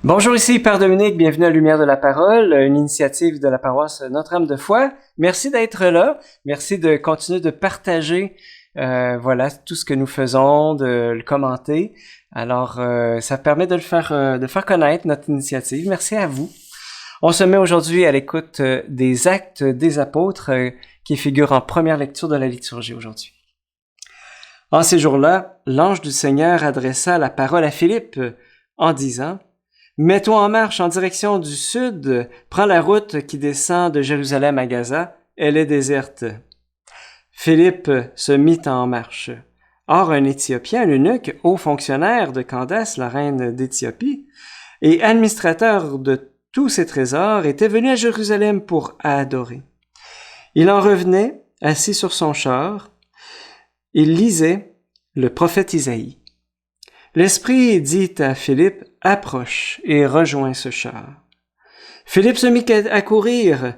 Bonjour, ici Père Dominique, bienvenue à Lumière de la Parole, une initiative de la paroisse Notre-Dame de Foix. Merci d'être là, merci de continuer de partager tout ce que nous faisons, de le commenter. Alors, ça permet de faire connaître notre initiative. Merci à vous. On se met aujourd'hui à l'écoute des Actes des Apôtres qui figurent en première lecture de la liturgie aujourd'hui. En ces jours-là, l'ange du Seigneur adressa la parole à Philippe en disant: Mets-toi en marche en direction du sud, prends la route qui descend de Jérusalem à Gaza, elle est déserte. Philippe se mit en marche. Or, un Éthiopien, l'eunuque, haut fonctionnaire de Candace, la reine d'Éthiopie, et administrateur de tous ses trésors, était venu à Jérusalem pour adorer. Il en revenait, assis sur son char, il lisait le prophète Isaïe. L'Esprit dit à Philippe: approche et rejoins ce char. Philippe se mit à courir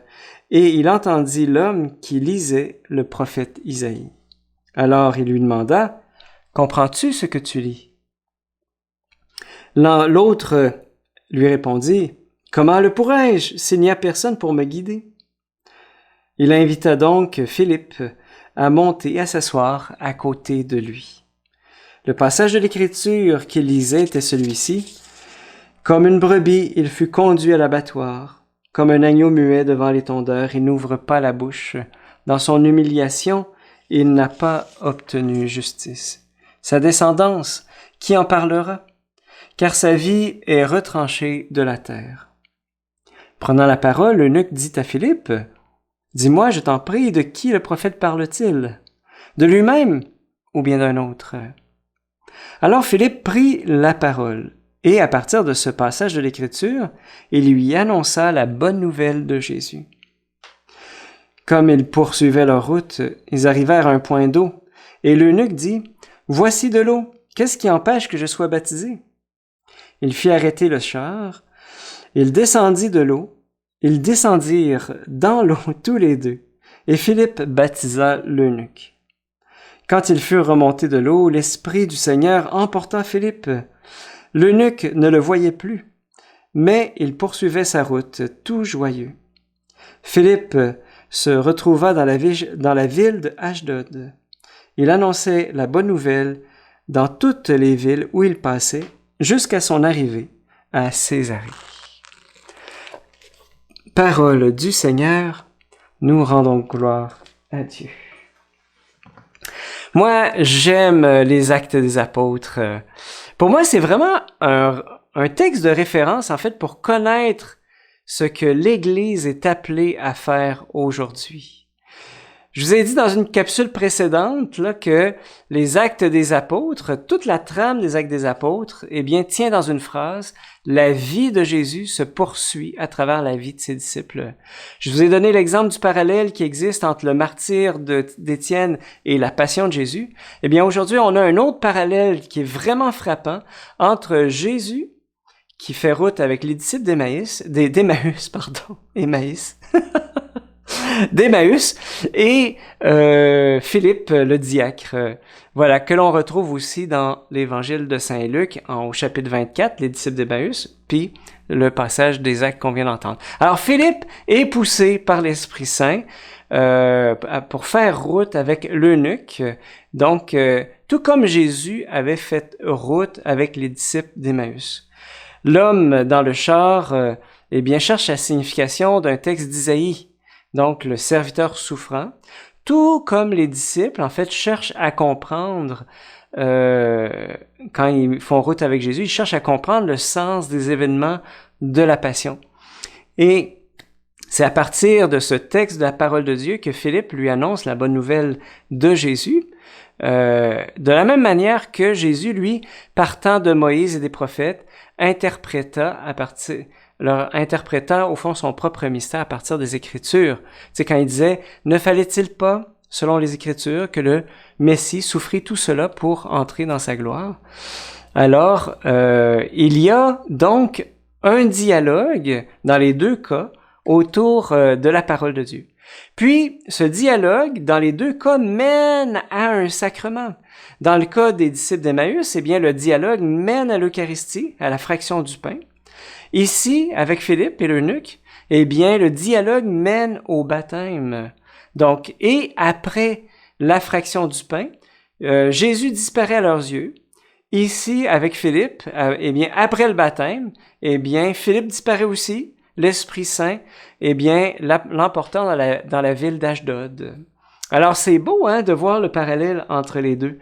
et il entendit l'homme qui lisait le prophète Isaïe. Alors il lui demanda: comprends-tu ce que tu lis? L'autre lui répondit: comment le pourrais-je s'il n'y a personne pour me guider? Il invita donc Philippe à monter et à s'asseoir à côté de lui. Le passage de l'Écriture qu'il lisait était celui-ci: comme une brebis, il fut conduit à l'abattoir. Comme un agneau muet devant les tondeurs, il n'ouvre pas la bouche. Dans son humiliation, il n'a pas obtenu justice. Sa descendance, qui en parlera? Car sa vie est retranchée de la terre. Prenant la parole, l'eunuque dit à Philippe: dis-moi, je t'en prie, de qui le prophète parle-t-il? De lui-même ou bien d'un autre? Alors Philippe prit la parole. Et à partir de ce passage de l'Écriture, il lui annonça la bonne nouvelle de Jésus. Comme ils poursuivaient leur route, ils arrivèrent à un point d'eau, et l'eunuque dit: voici de l'eau, qu'est-ce qui empêche que je sois baptisé? Il fit arrêter le char, il descendit de l'eau, ils descendirent dans l'eau tous les deux, et Philippe baptisa l'eunuque. Quand ils furent remontés de l'eau, l'Esprit du Seigneur emporta Philippe. L'eunuque ne le voyait plus, mais il poursuivait sa route, tout joyeux. Philippe se retrouva dans la ville de Ashdod. Il annonçait la bonne nouvelle dans toutes les villes où il passait, jusqu'à son arrivée à Césarée. Parole du Seigneur, nous rendons gloire à Dieu. Moi, j'aime les Actes des Apôtres. Pour moi, c'est vraiment un texte de référence, en fait, pour connaître ce que l'Église est appelée à faire aujourd'hui. Je vous ai dit dans une capsule précédente là, que les Actes des Apôtres, toute la trame des Actes des Apôtres, eh bien, tient dans une phrase: la vie de Jésus se poursuit à travers la vie de ses disciples. Je vous ai donné l'exemple du parallèle qui existe entre le martyre d'Étienne et la passion de Jésus. Eh bien, aujourd'hui, on a un autre parallèle qui est vraiment frappant entre Jésus, qui fait route avec les disciples d'Emmaüs, et Philippe le diacre, que l'on retrouve aussi dans l'évangile de Saint Luc au chapitre 24, les disciples d'Emmaüs, puis le passage des Actes qu'on vient d'entendre. Alors Philippe est poussé par l'Esprit Saint pour faire route avec l'eunuque, donc tout comme Jésus avait fait route avec les disciples d'Emmaüs. L'homme dans le char cherche la signification d'un texte d'Isaïe, donc le serviteur souffrant, tout comme les disciples, en fait, cherchent à comprendre, quand ils font route avec Jésus, ils cherchent à comprendre le sens des événements de la Passion. Et c'est à partir de ce texte de la parole de Dieu que Philippe lui annonce la bonne nouvelle de Jésus, de la même manière que Jésus, lui, partant de Moïse et des prophètes, interpréta au fond son propre mystère à partir des Écritures. C'est quand il disait: ne fallait-il pas, selon les Écritures, que le Messie souffrit tout cela pour entrer dans sa gloire? Alors, il y a donc un dialogue dans les deux cas autour de la parole de Dieu. Puis, ce dialogue, dans les deux cas, mène à un sacrement. Dans le cas des disciples d'Emmaüs, eh bien, le dialogue mène à l'Eucharistie, à la fraction du pain. Ici, avec Philippe et l'eunuque, eh bien, le dialogue mène au baptême. Donc, et après la fraction du pain, Jésus disparaît à leurs yeux. Ici, avec Philippe, eh bien, après le baptême, eh bien, Philippe disparaît aussi, l'Esprit Saint, eh bien, l'emportant dans la ville d'Ashdod. Alors, c'est beau, hein, de voir le parallèle entre les deux.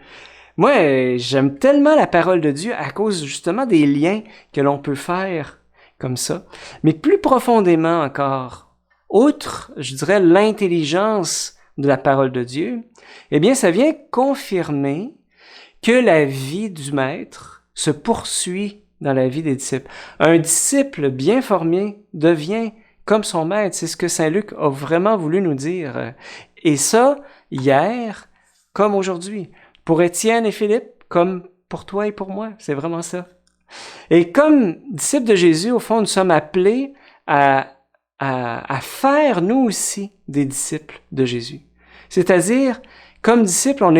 Moi, j'aime tellement la parole de Dieu à cause, justement, des liens que l'on peut faire comme ça. Mais plus profondément encore, outre, je dirais, l'intelligence de la parole de Dieu, eh bien, ça vient confirmer que la vie du maître se poursuit dans la vie des disciples. Un disciple bien formé devient comme son maître. C'est ce que Saint Luc a vraiment voulu nous dire. Et ça, hier, comme aujourd'hui. Pour Étienne et Philippe, comme pour toi et pour moi. C'est vraiment ça. Et comme disciples de Jésus, au fond, nous sommes appelés à faire, nous aussi, des disciples de Jésus. C'est-à-dire, comme disciples, on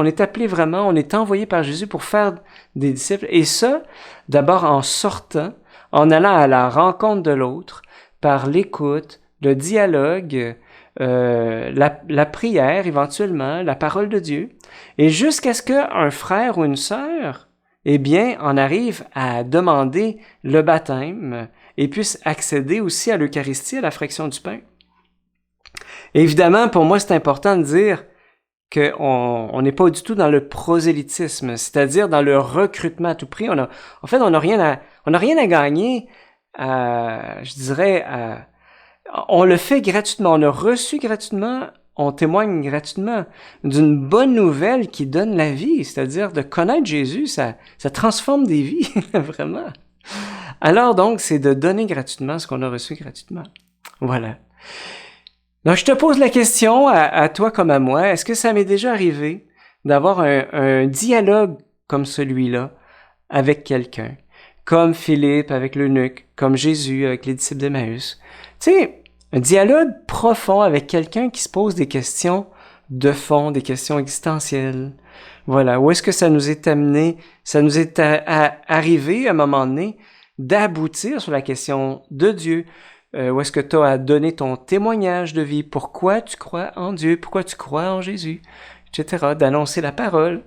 est appelés vraiment, on est envoyés par Jésus pour faire des disciples. Et ça, d'abord en sortant, en allant à la rencontre de l'autre, par l'écoute, le dialogue, la prière éventuellement, la parole de Dieu, et jusqu'à ce qu'un frère ou une sœur, eh bien, en arrive à demander le baptême et puisse accéder aussi à l'Eucharistie, à la fraction du pain. Et évidemment, pour moi, c'est important de dire qu'on n'est pas du tout dans le prosélytisme, c'est-à-dire dans le recrutement à tout prix. On n'a rien à gagner, je dirais, on le fait gratuitement, on a reçu gratuitement, on témoigne gratuitement d'une bonne nouvelle qui donne la vie, c'est-à-dire de connaître Jésus, ça transforme des vies, vraiment. Alors donc, c'est de donner gratuitement ce qu'on a reçu gratuitement. Voilà. Donc, je te pose la question à toi comme à moi, est-ce que ça m'est déjà arrivé d'avoir un dialogue comme celui-là avec quelqu'un, comme Philippe avec l'eunuque, comme Jésus avec les disciples d'Emmaüs? Tu sais, un dialogue profond avec quelqu'un qui se pose des questions de fond, des questions existentielles. Voilà. Où est-ce que ça nous est amené? Ça nous est arrivé à un moment donné d'aboutir sur la question de Dieu. Où est-ce que tu as donné ton témoignage de vie? Pourquoi tu crois en Dieu? Pourquoi tu crois en Jésus? Etc. D'annoncer la parole.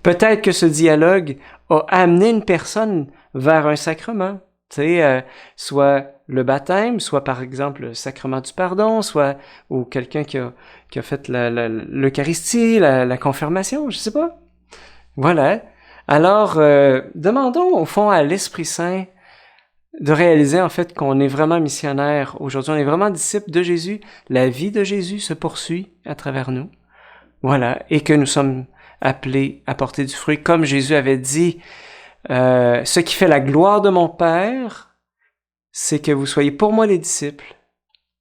Peut-être que ce dialogue a amené une personne vers un sacrement. Tu sais, soit le baptême, soit par exemple le sacrement du pardon, soit ou quelqu'un qui a fait l'Eucharistie, la confirmation, je sais pas. Voilà. Alors, demandons au fond à l'Esprit Saint de réaliser en fait qu'on est vraiment missionnaire aujourd'hui, on est vraiment disciples de Jésus, la vie de Jésus se poursuit à travers nous. Voilà. Et que nous sommes appelés à porter du fruit, comme Jésus avait dit, ce qui fait la gloire de mon Père, c'est que vous soyez pour moi les disciples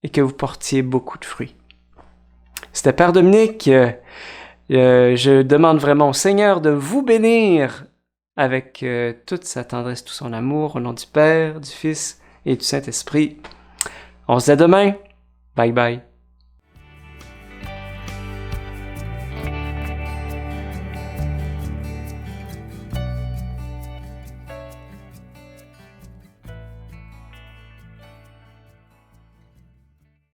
et que vous portiez beaucoup de fruits. C'était Père Dominique. Je demande vraiment au Seigneur de vous bénir avec toute sa tendresse, tout son amour, au nom du Père, du Fils et du Saint-Esprit. On se dit à demain. Bye bye.